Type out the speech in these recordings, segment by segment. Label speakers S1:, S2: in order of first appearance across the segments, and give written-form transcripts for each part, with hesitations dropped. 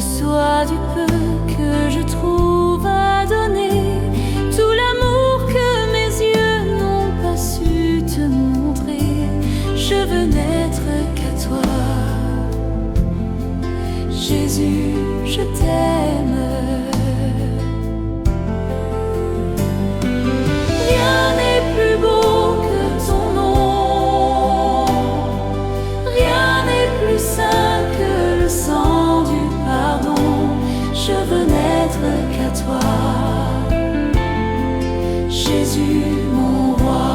S1: soit du peu que je trouve à donner, tout l'amour que mes yeux n'ont pas su te montrer. Je veux n'être qu'à toi, Jésus, je t'aime. Rien n'est plus beau que ton nom, rien n'est plus saint que le sang du pardon. Je veux n'être qu'à toi, Jésus mon roi.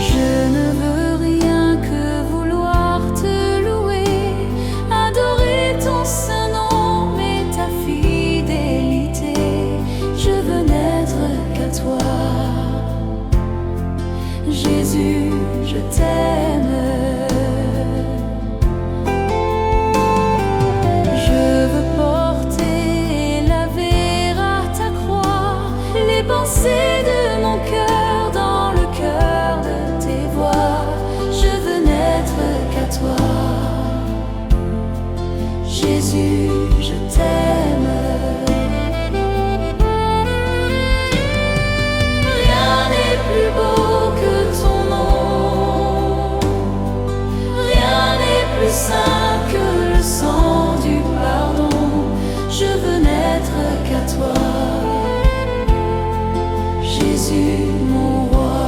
S1: Je ne veux rien que vouloir te louer, adorer ton saint nom et ta fidélité. Je veux n'être qu'à toi, Jésus, je t'aime. Pensées de mon cœur dans le cœur de tes voix. Je veux n'être qu'à toi, Jésus, je t'aime. Rien n'est plus beau que ton nom, rien n'est plus saint que le sang du pardon. Je veux n'être qu'à toi, Jésus mon roi.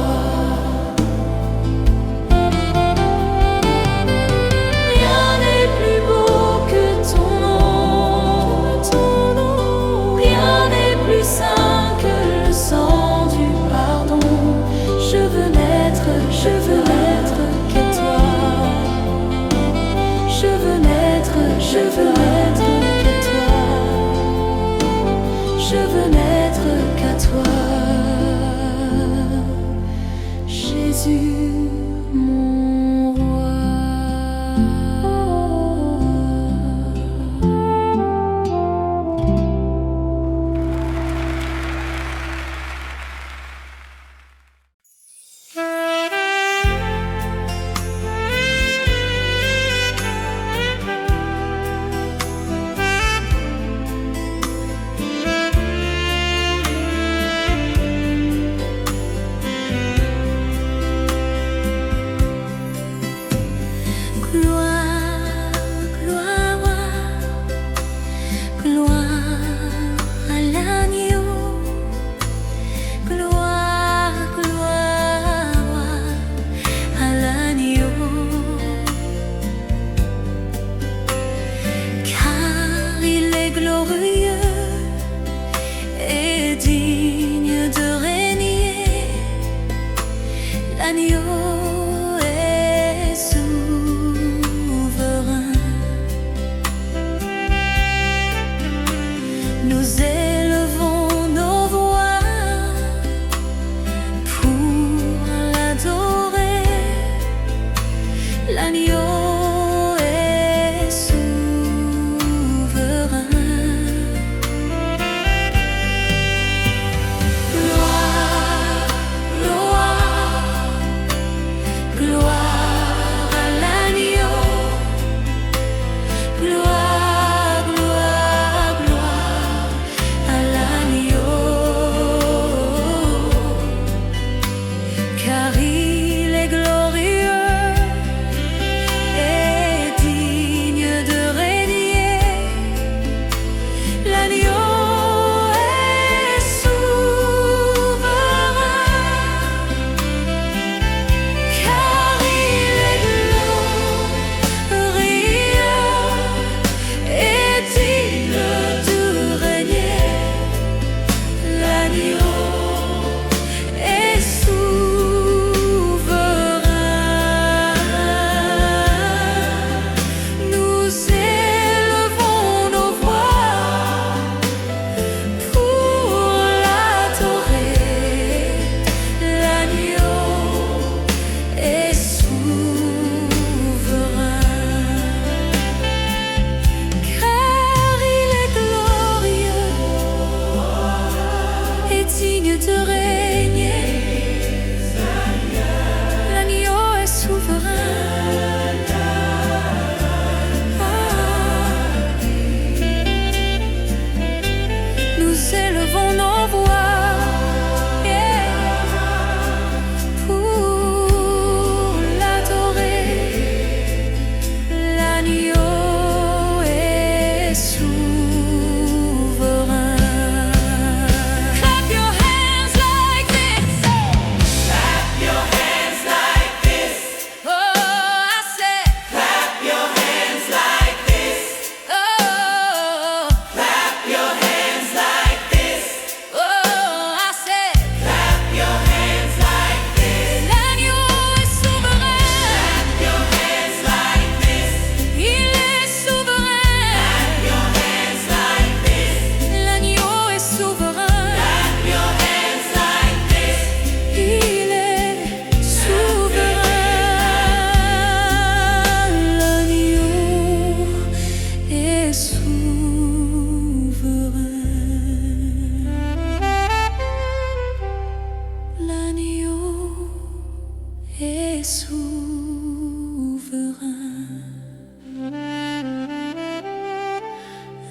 S1: Rien n'est plus beau que ton nom, rien n'est plus saint que le sang du pardon. Je veux n'être qu'à toi. Je veux n'être qu'à toi. Je veux n'être qu'à toi, Jésus, mon roi. L'agneau est souverain. Nous élevons nos voix pour l'adorer. L'agneau est souverain. Car il est glorieux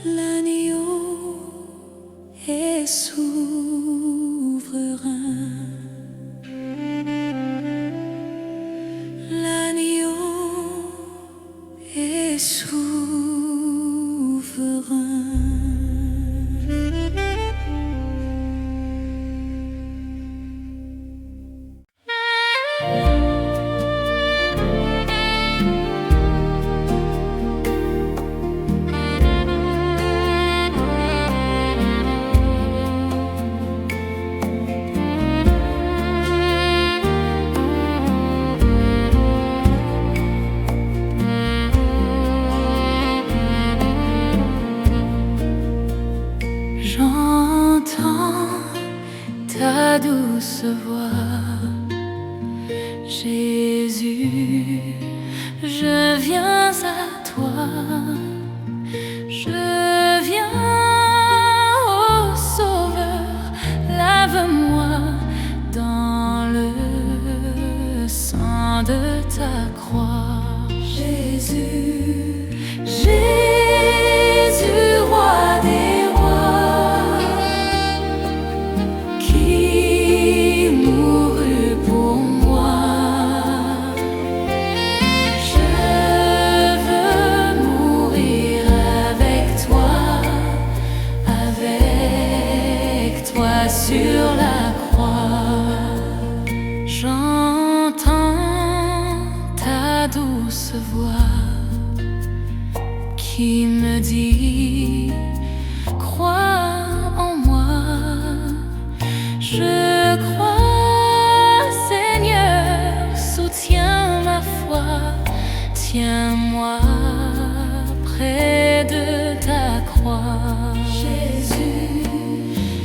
S1: L'agneau est souverain. L'agneau est souverain. J'entends ta douce voix, Jésus, je viens à toi, je viens, ô Sauveur, lave-moi dans le sang de ta croix. Jésus, Jésus, roi des rois, qui mourut pour moi. Je veux mourir avec toi sur la croix. J'entends ta douce voix qui me dit: crois en moi. Je crois, Seigneur, soutiens ma foi, tiens-moi près de ta croix. Jésus,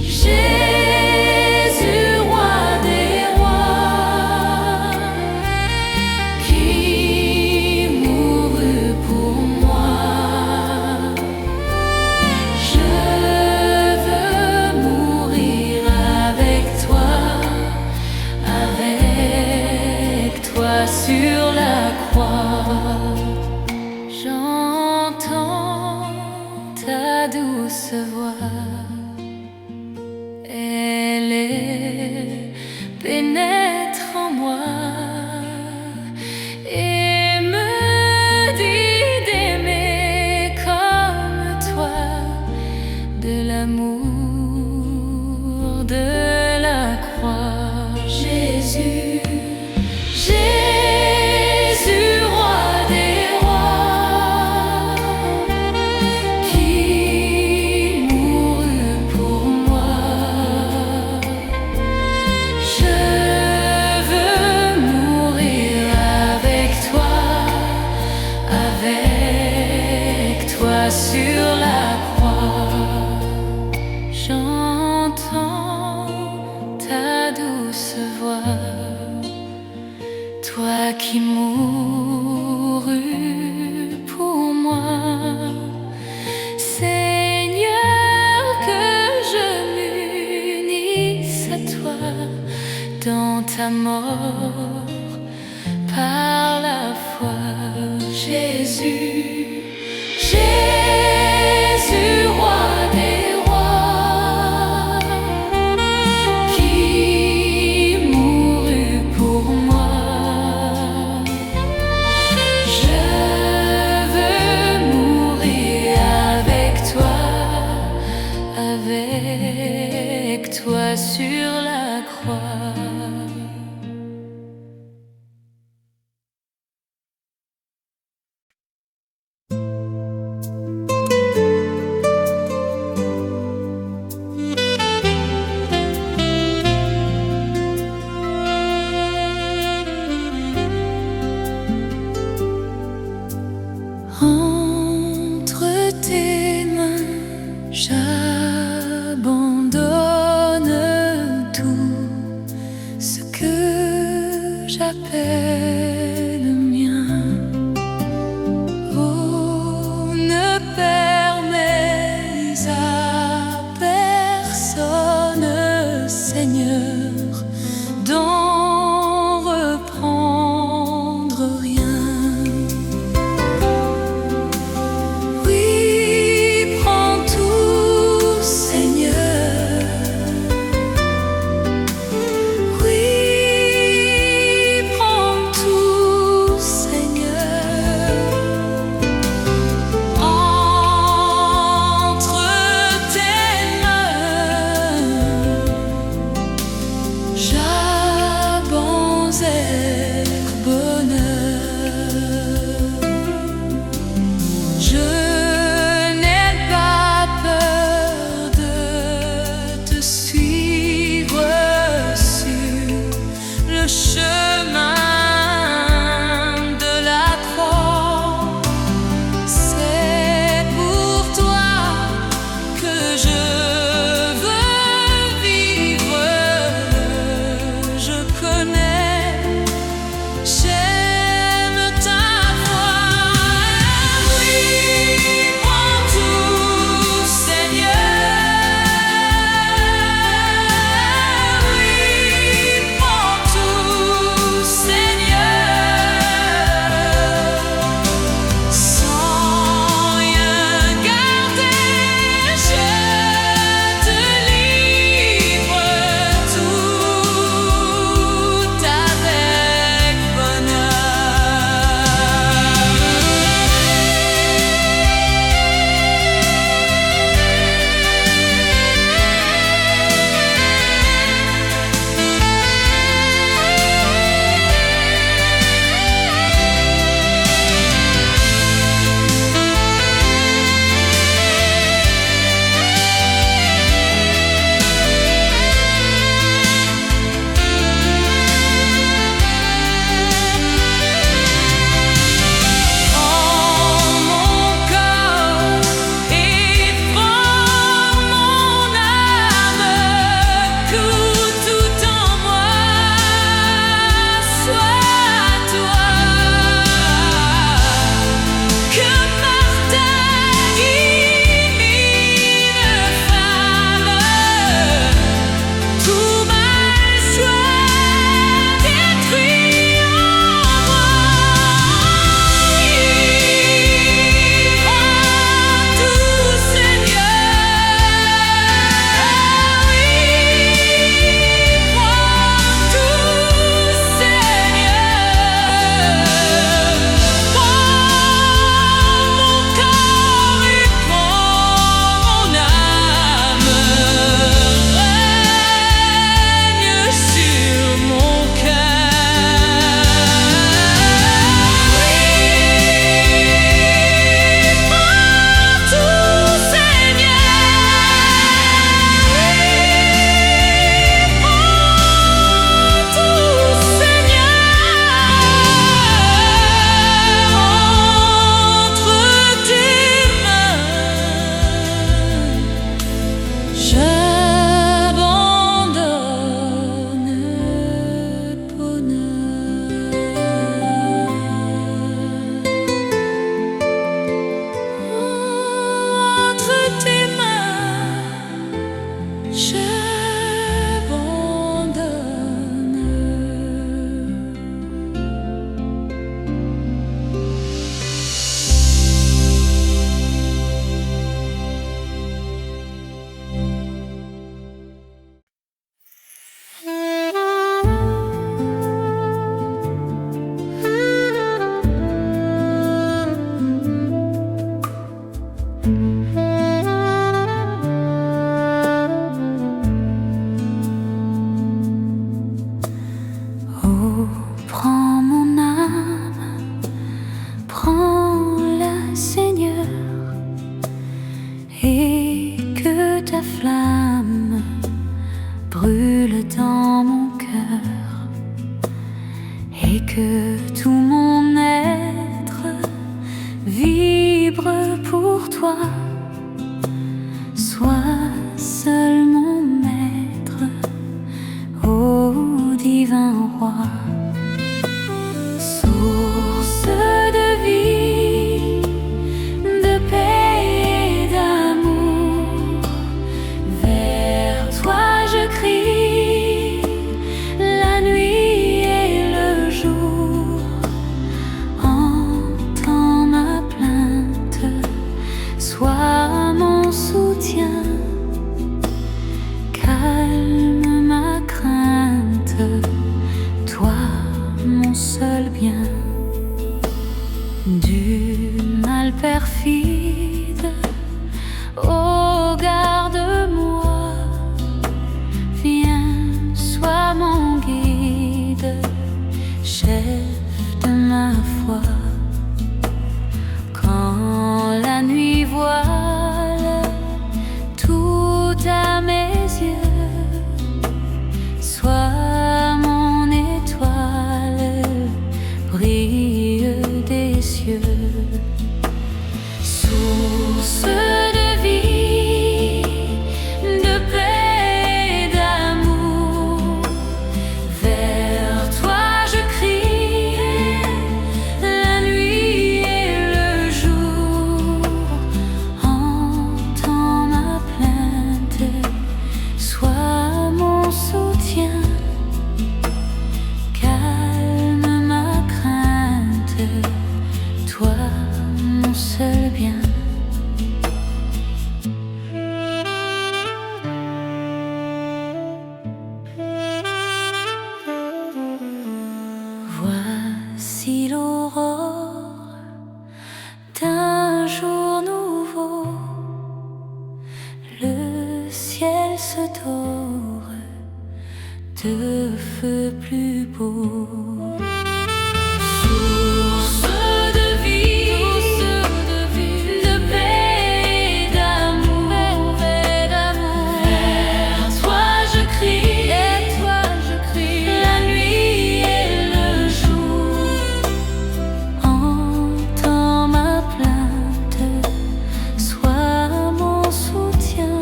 S1: Jésus, roi des rois, qui mourut pour moi. Je veux mourir avec toi sur la croix. J'entends ta douce voix, du mal perfide. Oh, garde-moi, viens, sois mon guide, chef de ma foi. Quand la nuit voile tout à mes yeux, sois mon étoile, brille des cieux. Source de vie, de paix et d'amour, vers toi je crie, la nuit et le jour. Entends ma plainte, sois mon soutien, calme ma crainte, toi mon seul bien. Voici l'aurore d'un jour nouveau, le ciel se dore de feux plus beaux. Source de vie, de paix et d'amour, vers toi je crie, la nuit et le jour. Entends ma plainte, sois mon soutien,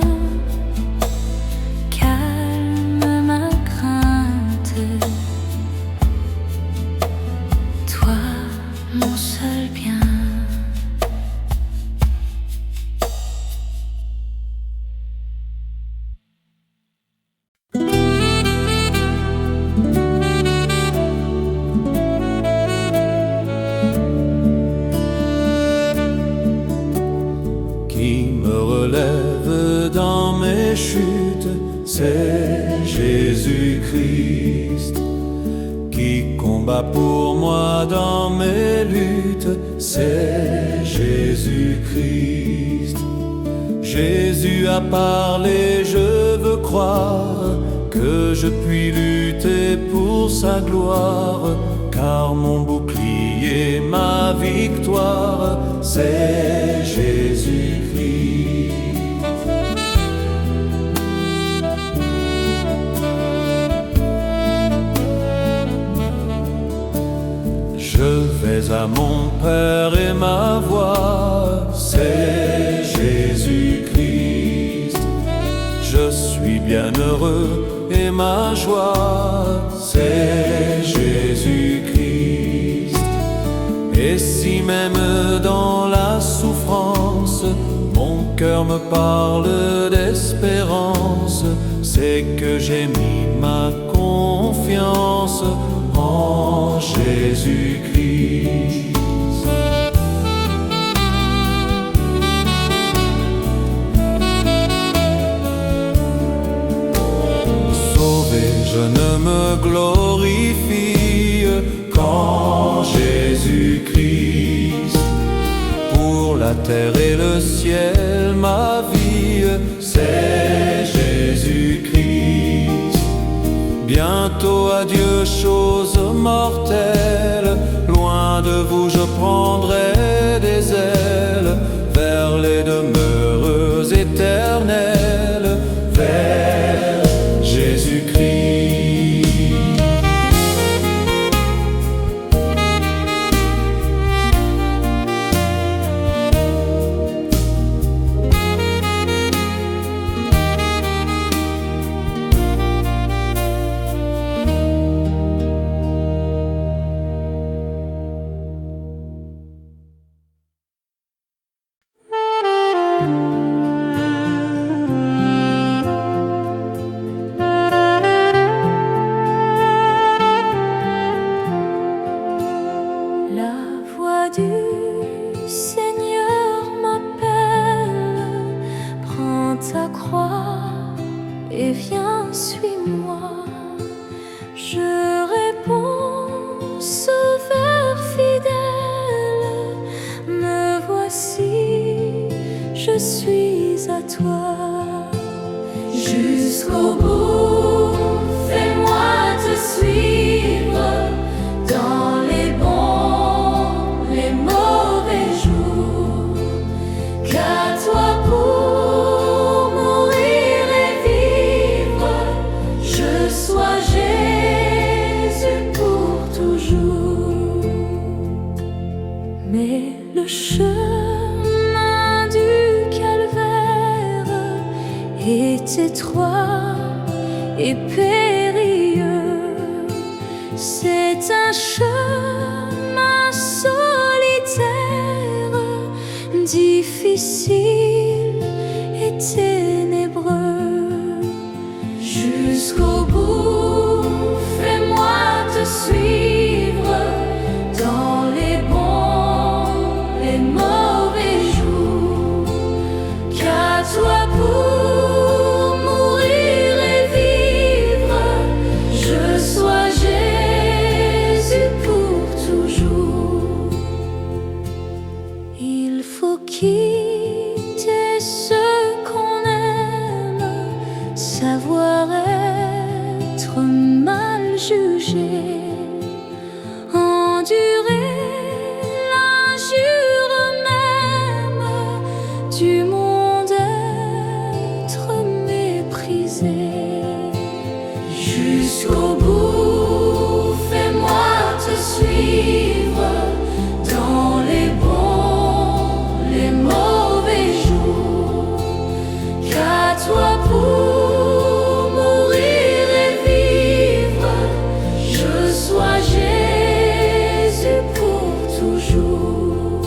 S1: calme ma crainte, toi mon seul bien.
S2: Qui me relève dans mes chutes, c'est Jésus-Christ. Qui combat pour moi dans mes luttes, c'est Jésus-Christ. Jésus a parlé, je veux croire que je puis lutter pour sa gloire, car mon bouclier, ma victoire, c'est Jésus-Christ. Je vais à mon Père et ma voix, c'est Jésus-Christ. Je suis bien heureux et ma joie, c'est Jésus-Christ. Et si même dans la souffrance, mon cœur me parle d'espérance, c'est que j'ai mis ma confiance en Jésus-Christ. Sauvé, je ne me glorifie qu'en Jésus-Christ. Pour la terre et le ciel, ma vie, c'est Jésus-Christ. Bientôt adieu, choses mortelles, loin de vous je prendrai des ailes, vers les demeures éternelles, vers Jésus-Christ.
S1: et viens, suis-moi. Je réponds, Sauveur fidèle, toi. Jusqu'au bout, fais-moi te suivre dans les bons, les mauvais jours. Qu'à toi pour mourir et vivre, je sois Jésus pour toujours. Mais le chemin du calvaire est étroit et périlleux. C'est un chemin solitaire, difficile et ténébreux. Jusqu'au bout, fais-moi te suivre dans les bons, les mauvais jours. Qu'à toi pour mourir et vivre, je sois Jésus pour toujours. Il faut quitter ce qu'on aime, savoir être mal jugé, endurer l'injure même du monde, être méprisé. Jusqu'au bout, fais-moi te suivre dans les bons, les mauvais jours. Qu'à toi pour mourir et vivre, je sois Jésus pour toujours.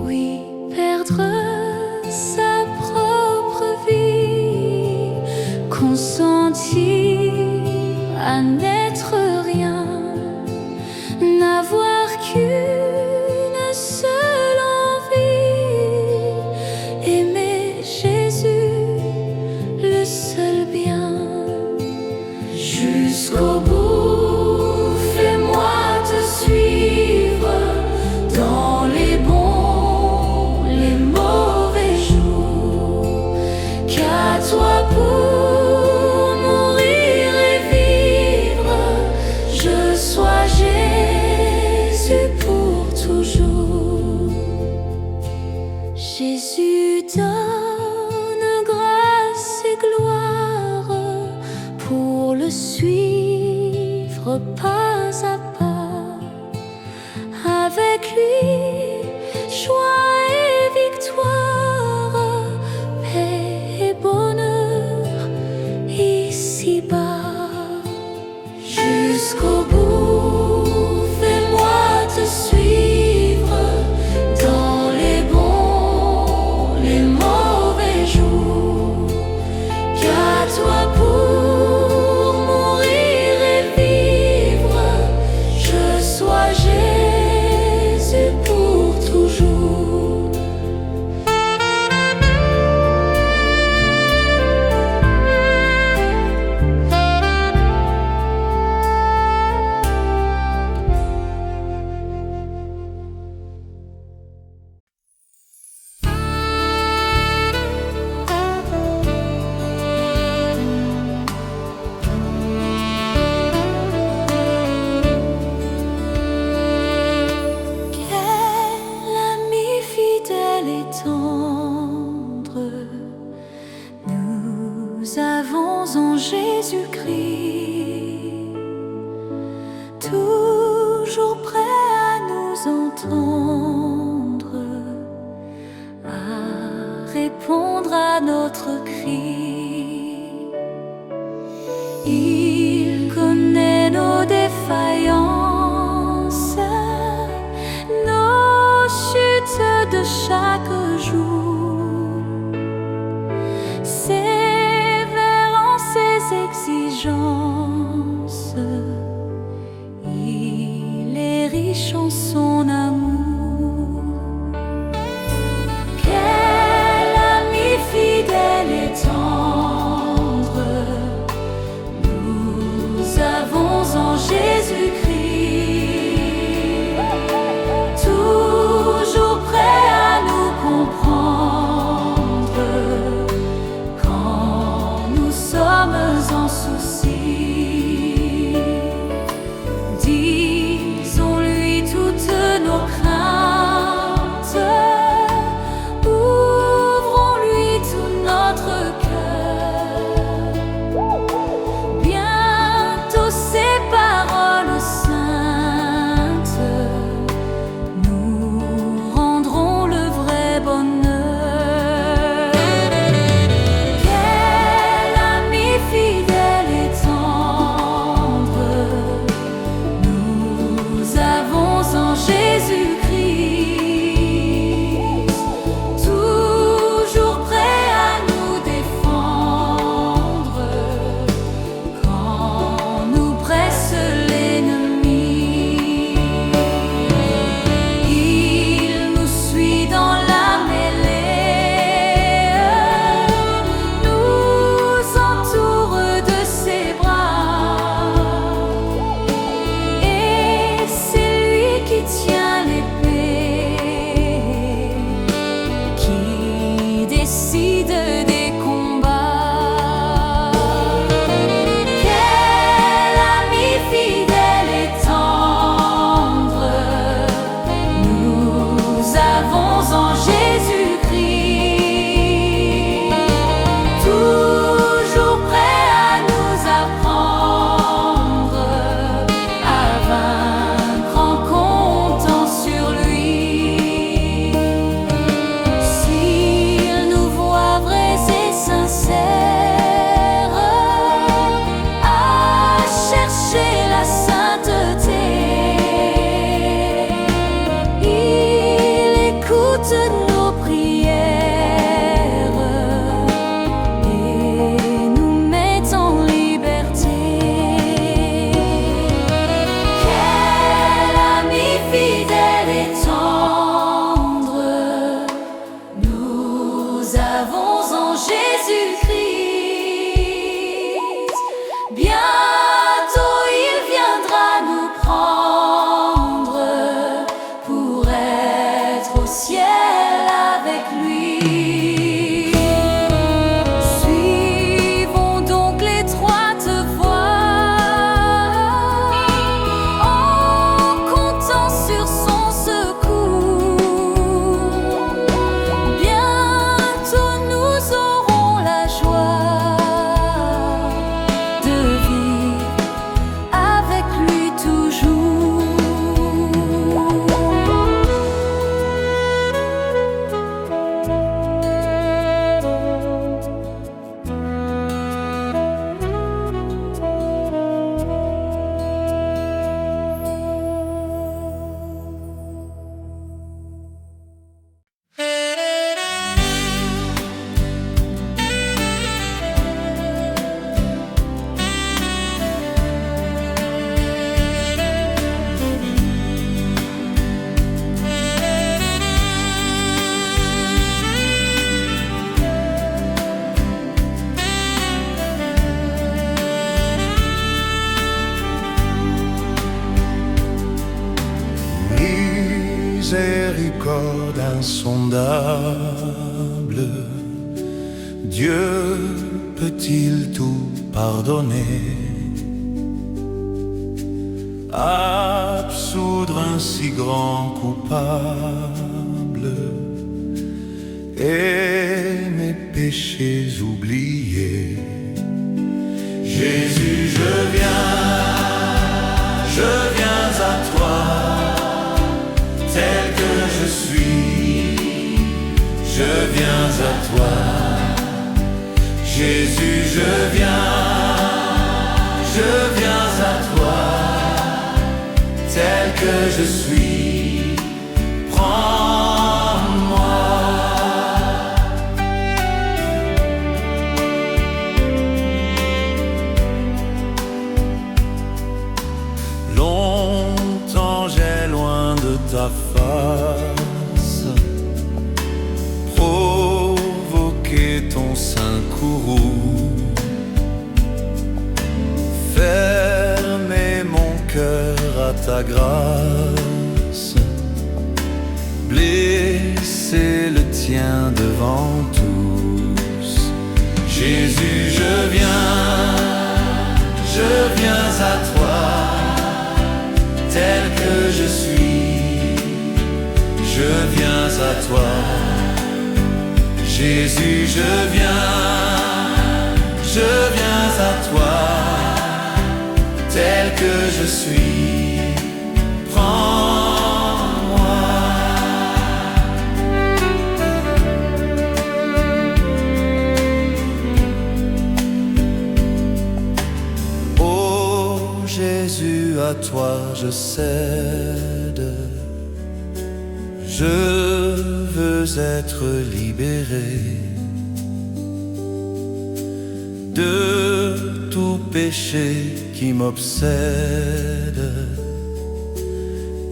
S1: Oui, perdre sa propre vie, consentir à n'être rien, n'avoir qu'une seule envie, aimer Jésus, le seul bien. Jusqu'au bout, fais-moi te suivre dans les bons, les mauvais jours. Qu'à toi pour mourir et vivre, je sois Jésus pour toujours. Jésus donne grâce et gloire pour le suivre pas à pas. Avec lui, joie et victoire, paix et bonheur ici-bas. Jusqu'au bout, fais-moi te suivre dans les bons, les mauvais jours. Qu'à toi pour mourir et vivre, je sois Jésus pour toujours. Quel ami fidèle et tendre nous avons en Jésus-Christ, toujours prêt à nous entendre, à répondre à notre cri. Il connaît nos défaillances, nos chutes de chaque jour. Sévère en ses exigences, il est riche en son amour. Quel ami fidèle et tendre nous avons en Jésus-Christ, toujours prêt à nous
S2: miséricorde insondable. Dieu peut-il tout pardonner, absoudre un si grand coupable et mes péchés oubliés? Jésus, je viens à toi, tel que je suis, je viens à toi. Jésus, je viens à toi, tel que je suis, prends-moi. Longtemps j'ai loin de ta face provoqué ton sein courroux, fermer mon cœur à ta grâce, blesser le tien devant tous. Jésus, je viens à toi, tel que je suis, je viens à toi. Jésus, je viens à toi, tel que je suis, prends-moi. Oh Jésus, à toi je cède, je veux être libéré de tout péché qui m'obsède,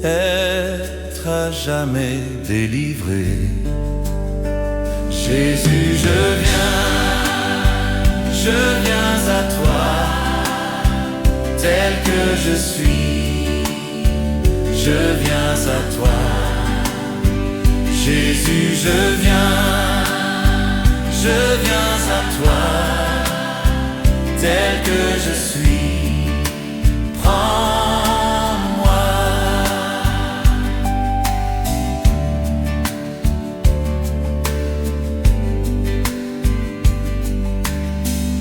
S2: être à jamais délivré. Jésus, je viens à toi, tel que je suis, je viens à toi. Jésus, je viens à toi, tel que je suis, prends-moi.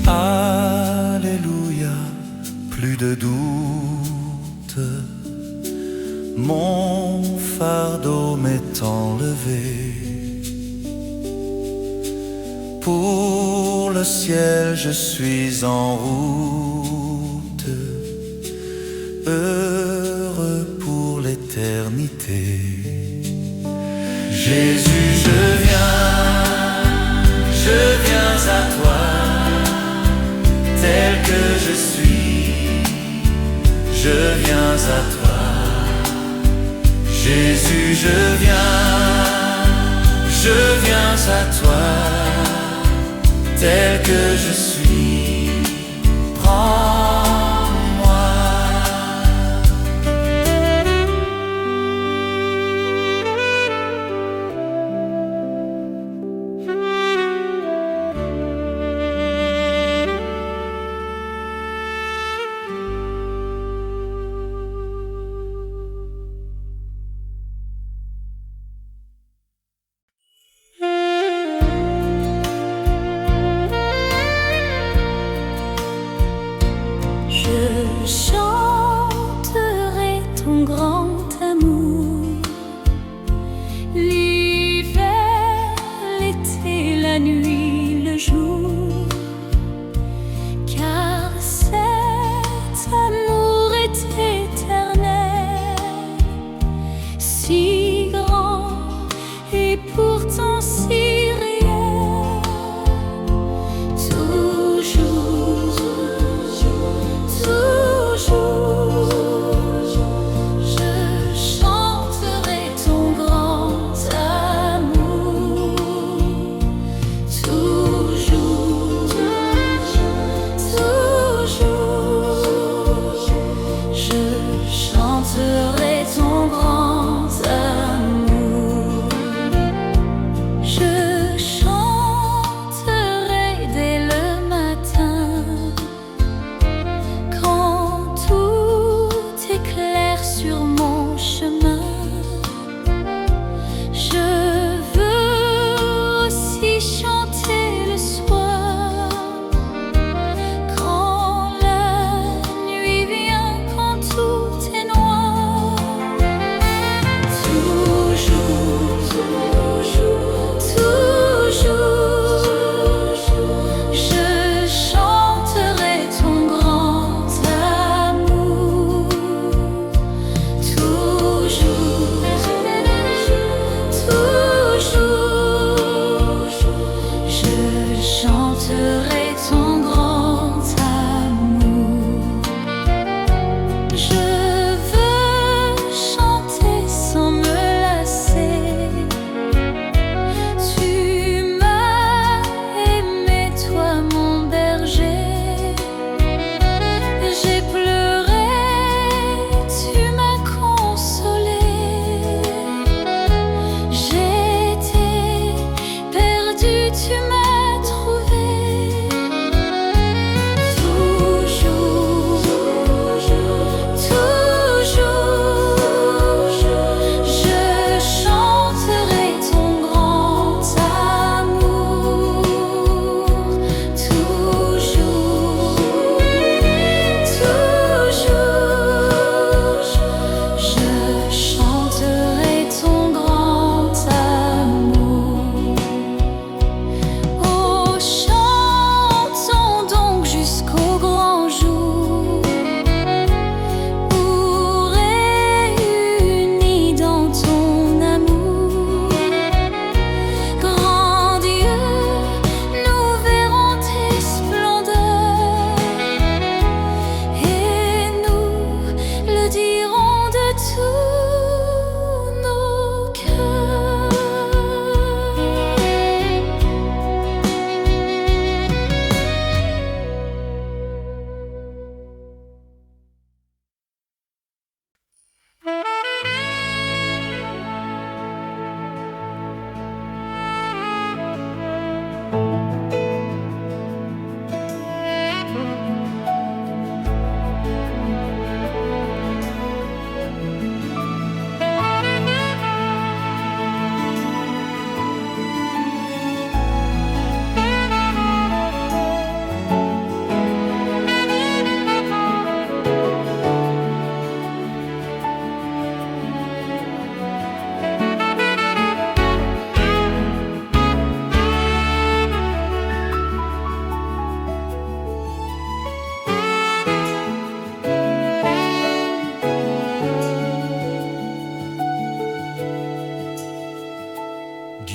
S2: Alléluia, plus de doute, mon fardeau m'est enlevé. Pour le ciel je suis en route, heureux pour l'éternité. Jésus, je viens à toi, tel que je suis, je viens à toi. Jésus, je viens à toi, tel que je suis, prends-moi.
S1: chanterai ton grand amour, l'hiver, l'été, la nuit, le jour, car cet amour est éternel, si grand et pourtant si réel. Toujours, je chanterai ton grand amour. Toujours, je chanterai ton grand amour.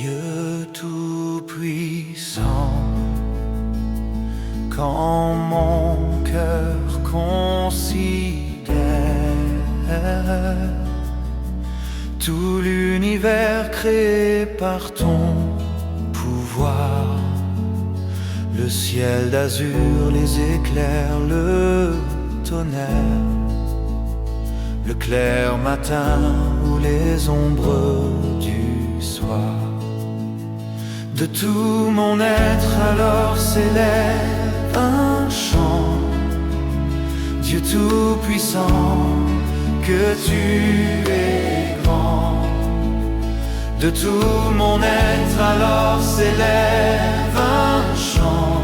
S2: Dieu Tout-Puissant, quand mon cœur considère tout l'univers créé par ton pouvoir, le ciel d'azur, les éclairs, le tonnerre, le clair matin ou les ombres du soir. De tout mon être alors s'élève un chant. Dieu Tout-Puissant, que tu es grand. De tout mon être alors s'élève un chant.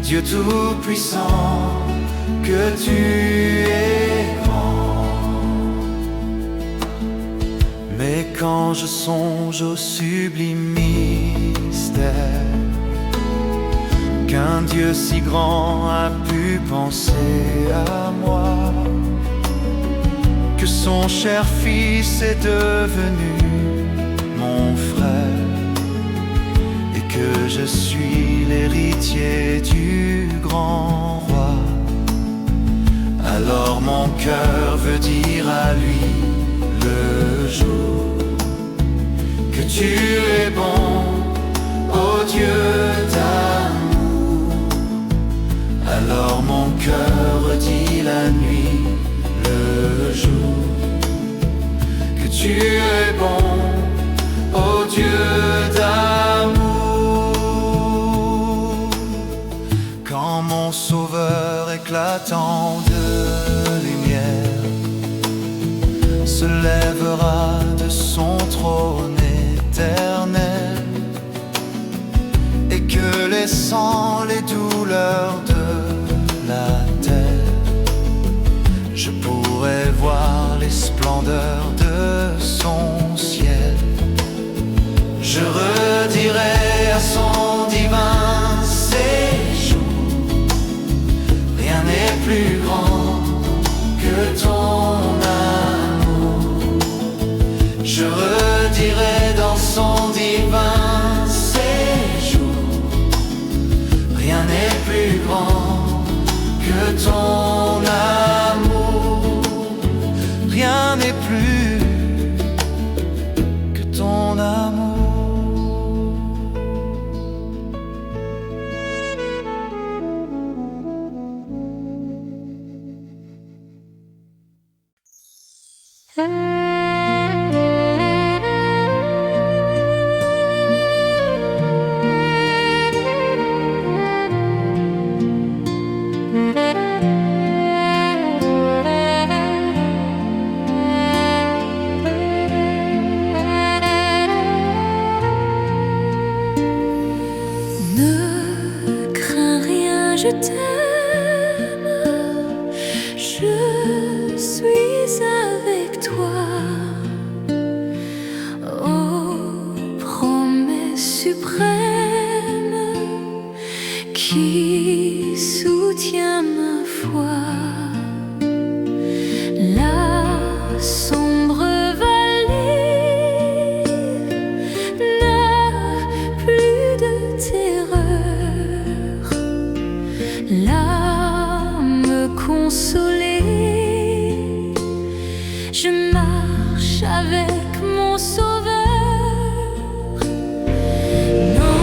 S2: Dieu Tout-Puissant, que tu es grand. Mais quand je songe au sublime mystère qu'un Dieu si grand a pu penser à moi, que son cher Fils est devenu mon frère, et que je suis l'héritier du grand roi, alors mon cœur veut dire à lui le jour que tu es bon, ô Dieu d'amour. Alors mon cœur dit la nuit, le jour, que tu es bon, ô Dieu d'amour. Quand mon Sauveur éclatant de lumière se lèvera de son trône éternel, et que laissant les douleurs de la terre, je pourrai voir les splendeurs de son ciel, je redirai à son divin séjour, rien n'est plus grand que ton amour. Je redirai dans son divin séjour, rien n'est plus grand que ton amour. Rien n'est plus que ton amour.
S1: Ne crains rien, je t'aime, je suis avec toi. Ô promesse suprême qui soutient ma foi, la sombre vallée n'a plus de terreur, l'âme consolée, je marche avec mon Sauveur. Non.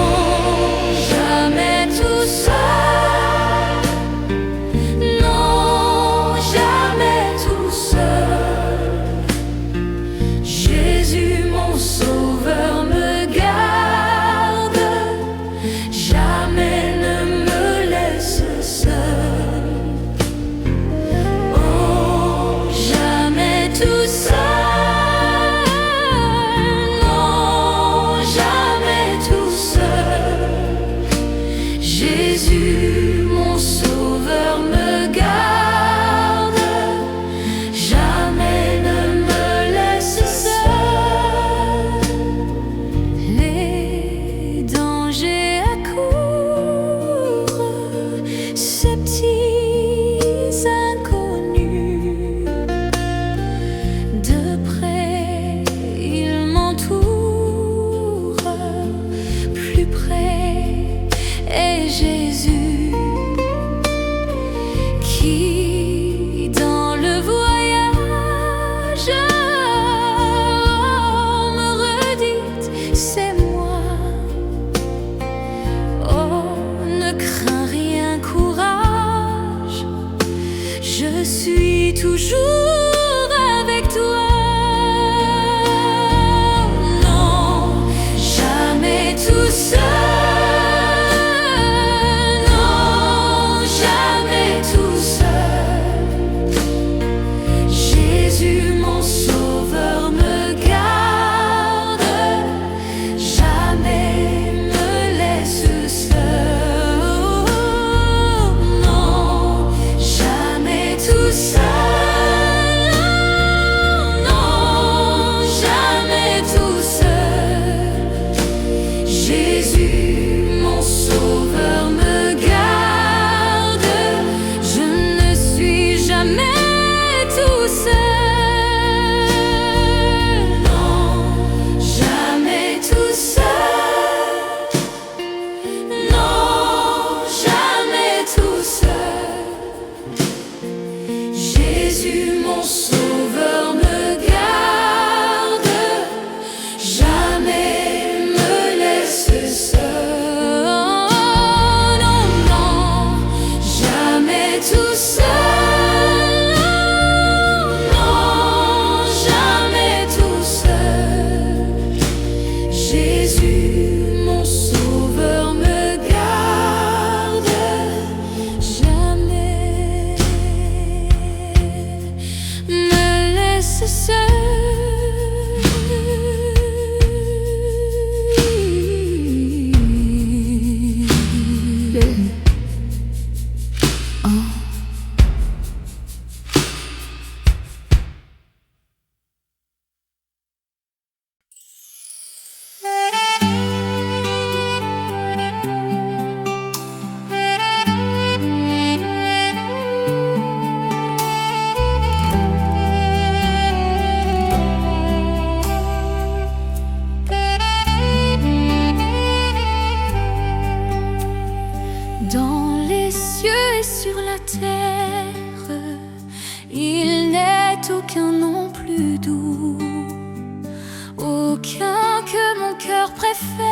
S1: aucun que mon cœur préfère,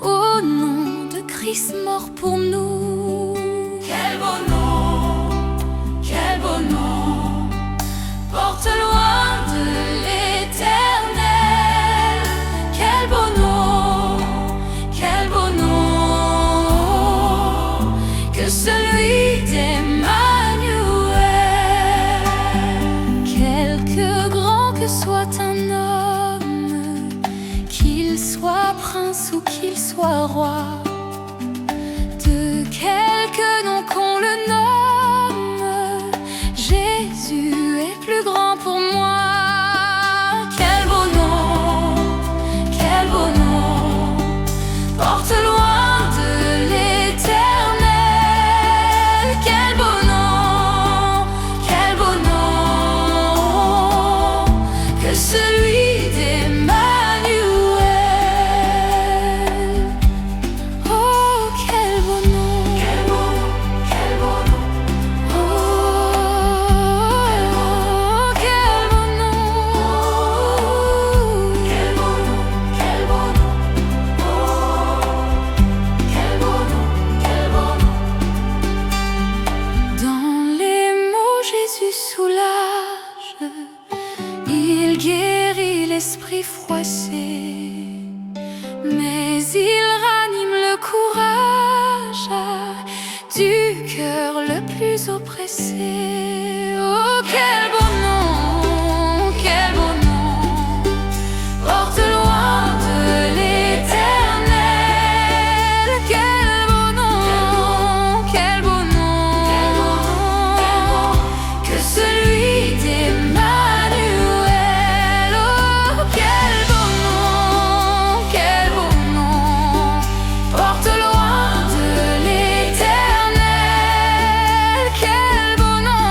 S1: au nom de Christ mort pour nous.
S3: Quel beau nom, quel beau nom, porte loin de l'Éternel. Quel beau nom, quel beau nom, que celui d'Emmanuel.
S1: Quelque grand que soit un homme, qu'il soit prince ou qu'il soit roi, de quelque nom qu'on le nomme, Jésus est plus grand pour moi.
S3: Quel beau nom, quel beau nom, porte loin de l'Éternel. Quel beau nom, quel beau nom, que celui d'Emmanuel.
S1: Oh, quel beau nom,
S3: Quel beau nom, quel beau nom,
S1: oh, quel beau nom,
S3: quel beau nom, quel beau nom, oh, quel beau nom, quel beau nom.
S1: Dans les mots Jésus soulage, il guérit l'esprit froissé, mais il ranime le courage du cœur le plus oppressé. Oh, quel beau nom, quel beau nom,
S3: Porte loin de l'Éternel.
S1: quel beau nom, quel beau nom,
S3: Que celui d'Emmanuel.
S1: Oh, quel beau nom,
S3: Porte loin de l'Éternel.
S1: quel beau nom,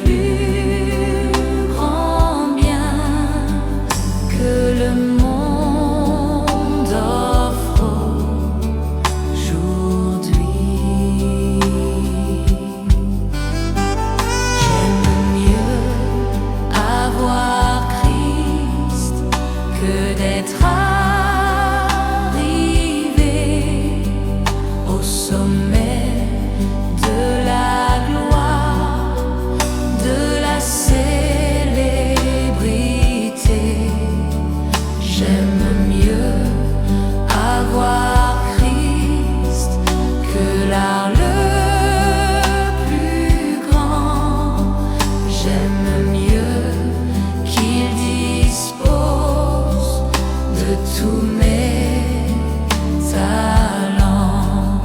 S1: plus grand bien que le monde offre aujourd'hui. J'aime mieux avoir Christ que d'être arrivé au sommet de la gloire, de la célébrité. J'aime mieux avoir Christ que l'art le plus grand. J'aime mieux qu'il dispose de tous mes talents.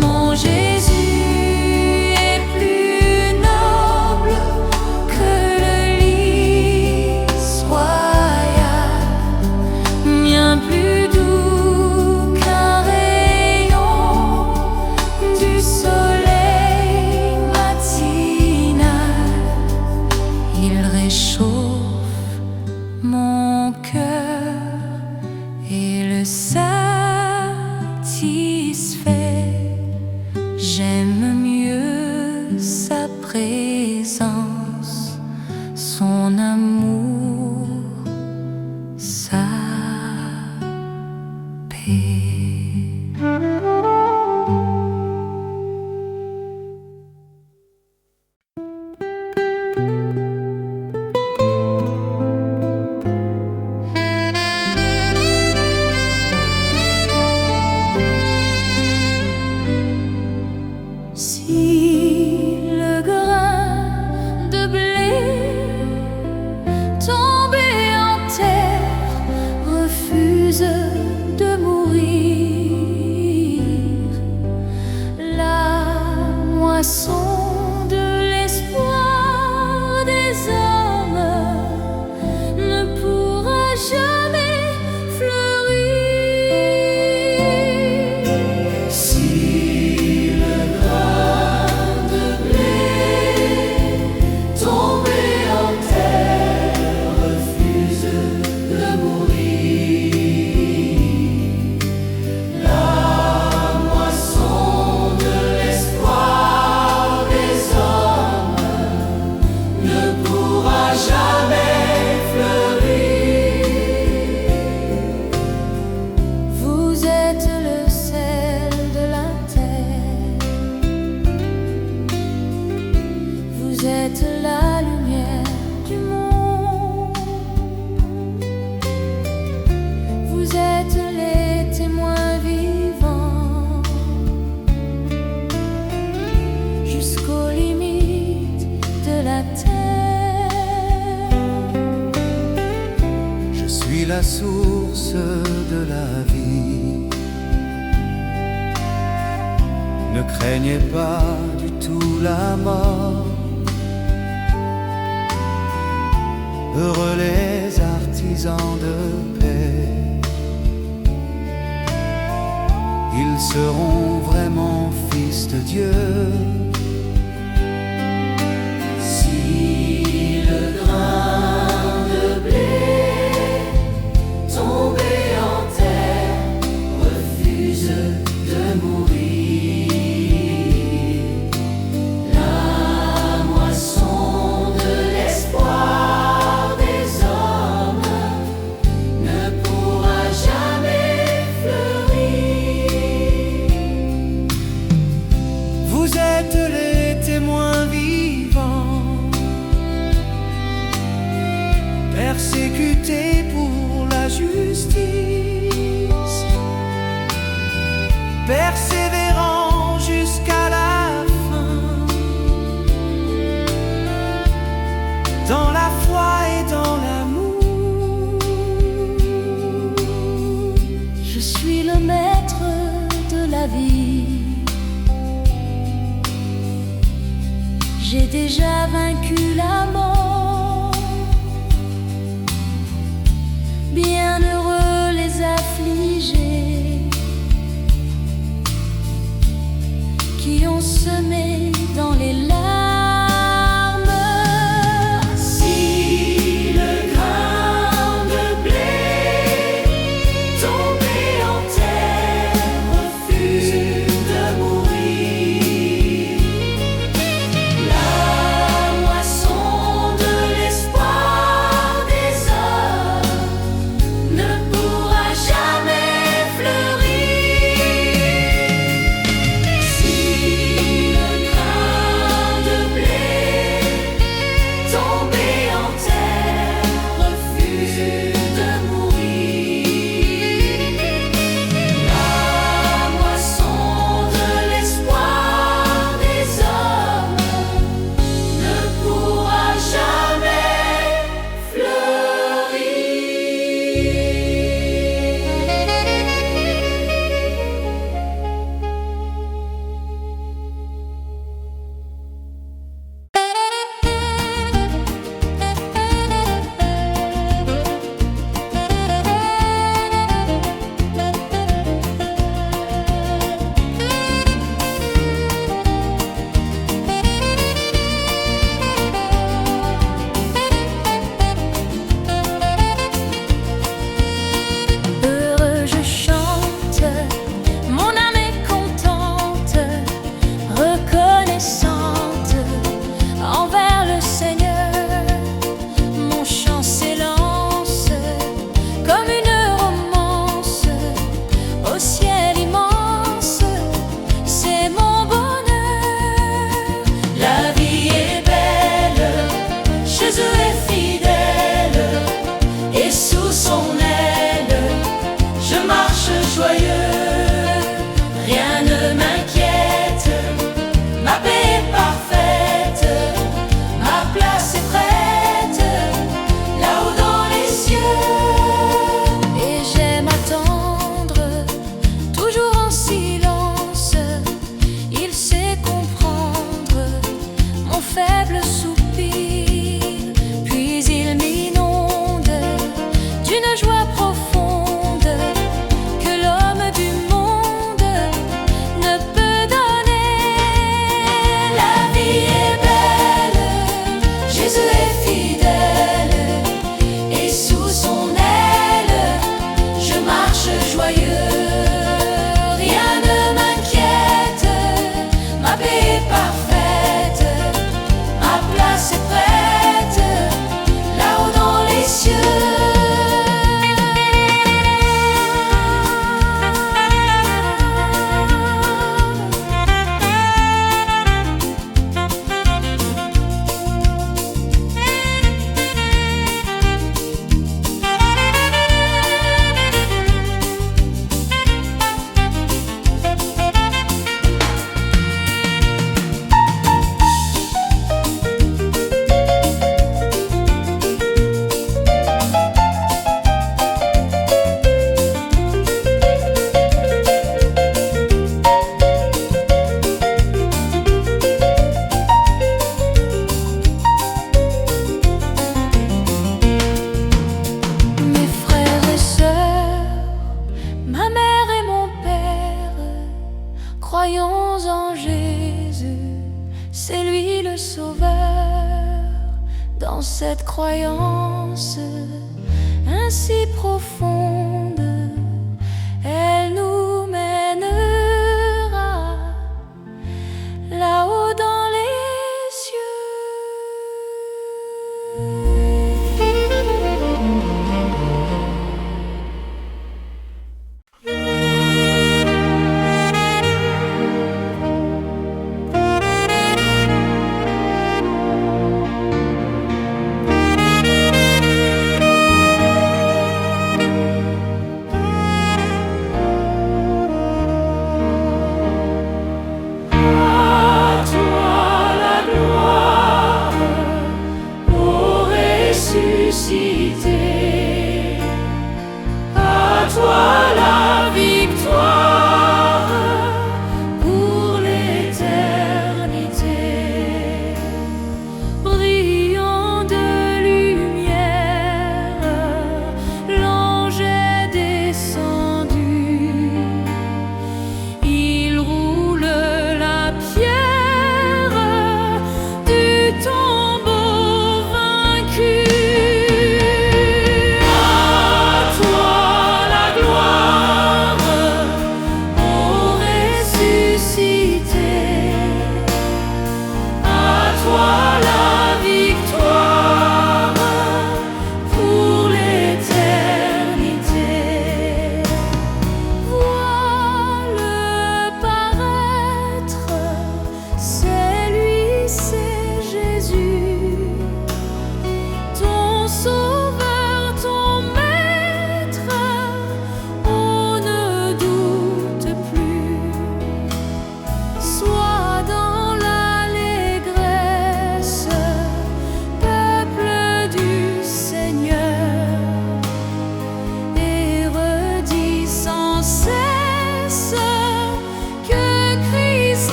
S1: Mon Jésus est plus noble que le lys royal, bien plus doux qu'un rayon du soleil matinal. Il réchauffe mon cœur et le satisfait. J'aime mieux sa présence, son amour, sa paix. Si le grain de blé tombé en terre refuse de mourir, la moisson de l'espoir des hommes ne pourra jamais fleurir. Si le grain de blé tombé en terre refuse de mourir, la moisson de l'espoir des hommes ne pourra jamais fleurir. Vous êtes le sel de la terre, vous êtes la lumière du monde, vous êtes les témoins vivants jusqu'aux limites de la terre.
S2: Je suis la source de la vie. Ne craignez pas du tout la mort. Heureux les artisans de paix, ils seront vraiment fils de Dieu. Si le grain de blé tombé en terre refuse de mourir, la moisson de l'espoir des hommes ne pourra jamais fleurir. Vous êtes les témoins vivants, persécutés pour la justice, persévérants jusqu'à la fin, dans la foi et dans l'amour.
S1: Je suis le maître de la vie. J'ai déjà vaincu la mort. Bienheureux les affligés qui ont semé dans les larmes dans cette croyance ainsi profonde, elle nous mènera là-haut dans les cieux. À toi la victoire pour l'éternité. Brillant de lumière, l'ange est descendu. Il roule la pierre du tombeau vaincu.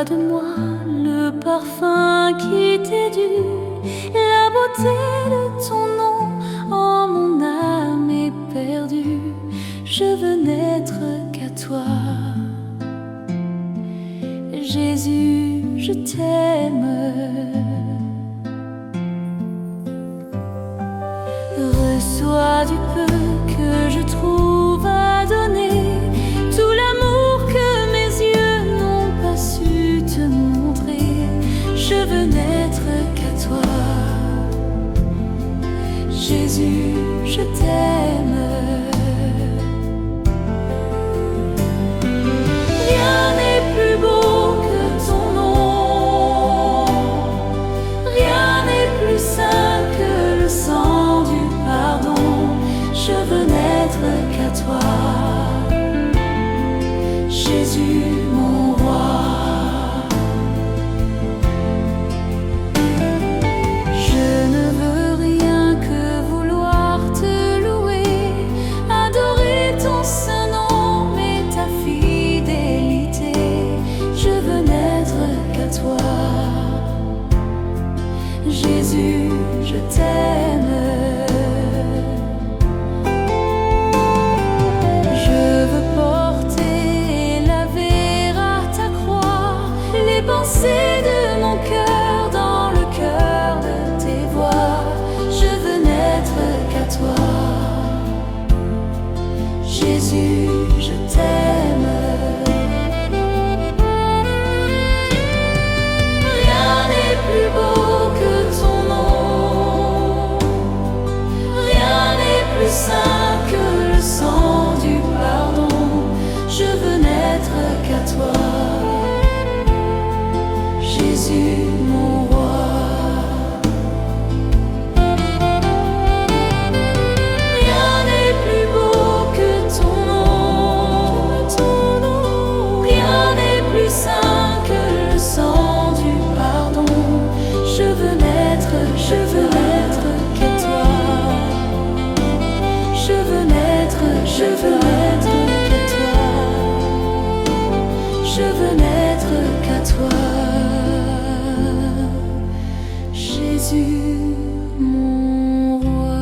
S1: De moi le parfum qui t'est dû, la beauté de ton nom. Oh, mon âme est perdue, je veux n'être qu'à toi. Jésus, je t'aime. Reçois du peu que je trouve à donner, tout l'amour que mes yeux n'ont pas su te montrer. Je veux n'être qu'à toi. Jésus, je t'aime. Rien n'est plus beau que ton pensées de mon cœur dans le cœur de tes voix. Je veux n'être qu'à toi. Jésus, je t'aime. Rien n'est plus beau que ton nom. Rien n'est plus saint que le sang du pardon. Je veux n'être qu'à toi. Jésus, mon roi. Rien n'est plus beau que ton nom. Rien n'est plus saint que le sang du pardon. Je veux n'être qu'à toi. Je veux n'être qu'à toi. Je veux n'être qu'à toi. Jésus, mon roi.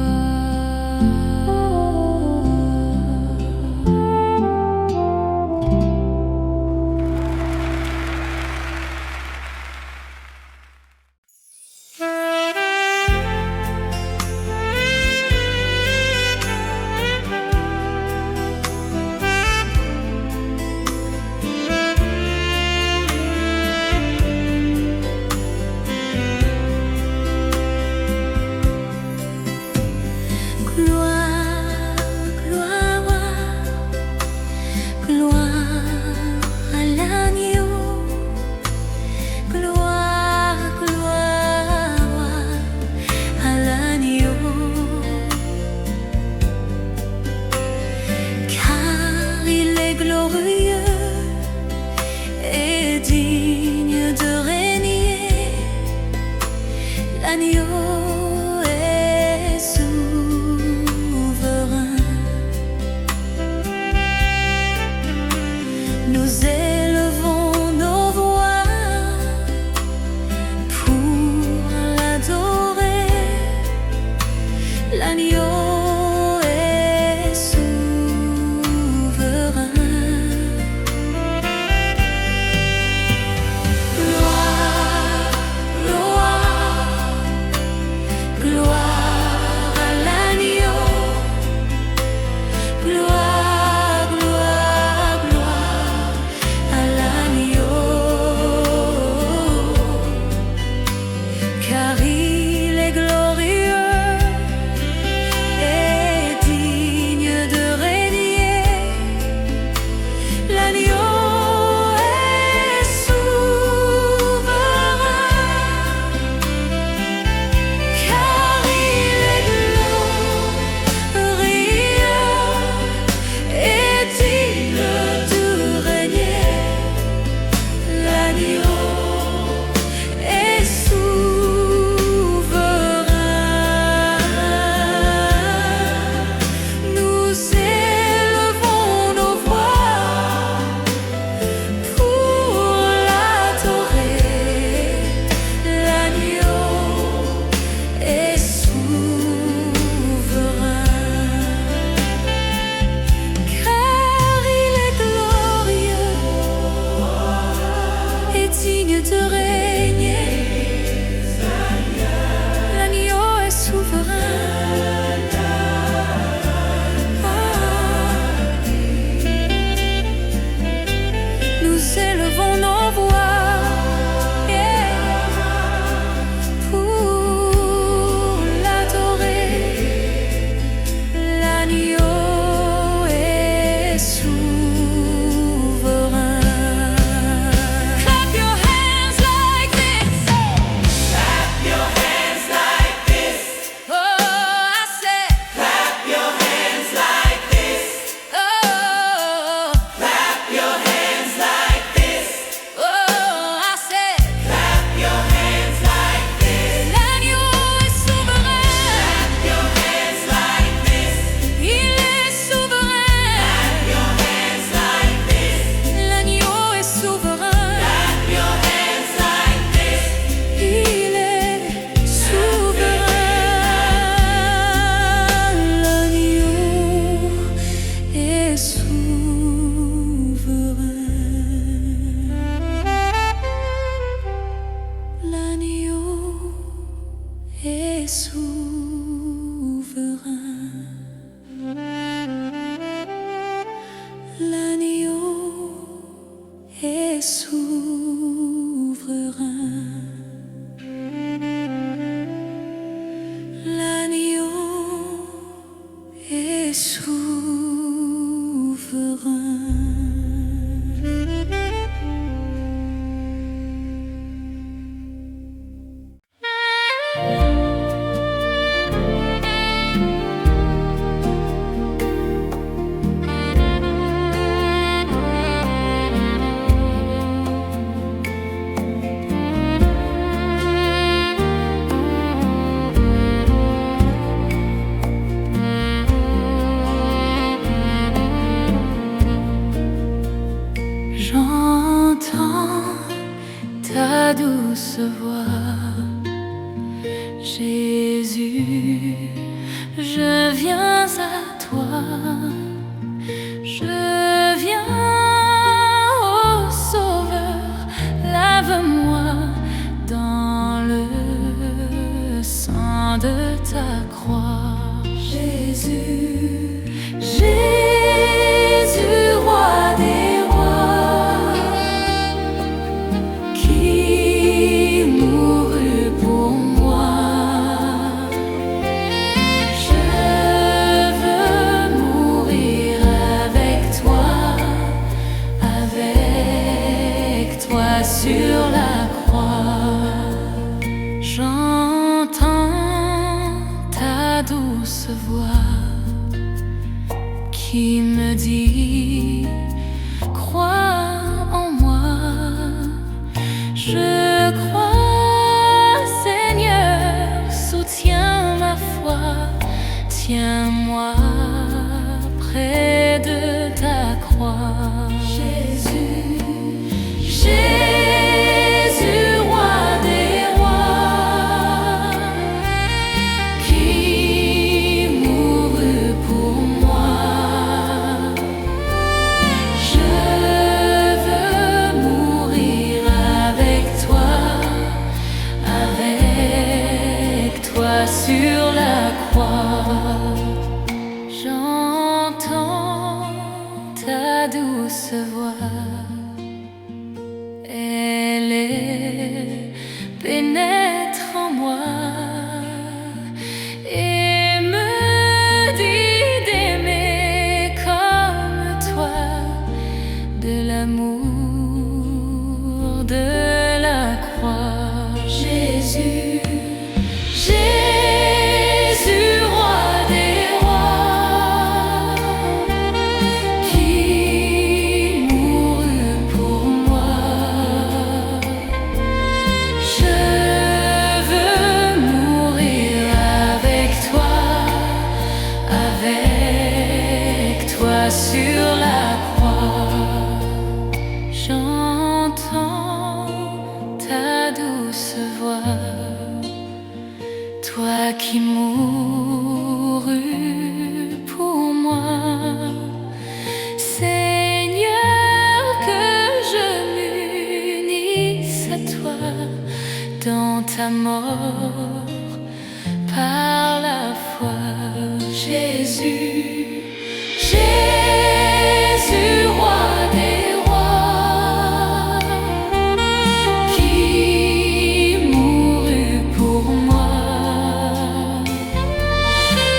S1: L'agneau est souverain. Nous élevons nos voix pour l'adorer. L'agneau est souverain.
S3: Clap your hands like
S1: souverain. L'agneau est souverain. J'entends ta douce voix, Jésus, je viens à toi, je viens, ô Sauveur, lave-moi dans le sang de ta croix. Jésus, Jésus, roi des sur la croix. J'entends ta douce voix qui me dit: crois en moi. Je crois, Seigneur, soutiens ma foi, tiens-moi près de ta croix. Jésus, Jésus, roi des rois, qui mourut pour moi. Je veux mourir avec toi sur la croix. J'entends ta douce voix, pénètre en moi et me dit d'aimer comme toi, de l'amour de la croix. Jésus, Jésus, roi des rois, qui mourut pour moi. Je veux mourir avec toi sur la croix. J'entends ta douce voix, toi qui mourus pour moi. Seigneur, que je m'unisse à toi dans ta mort par la foi. Jésus, Jésus, roi des rois, qui mourut pour moi.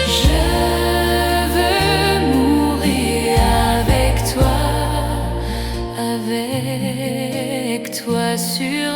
S1: Je veux mourir avec toi sur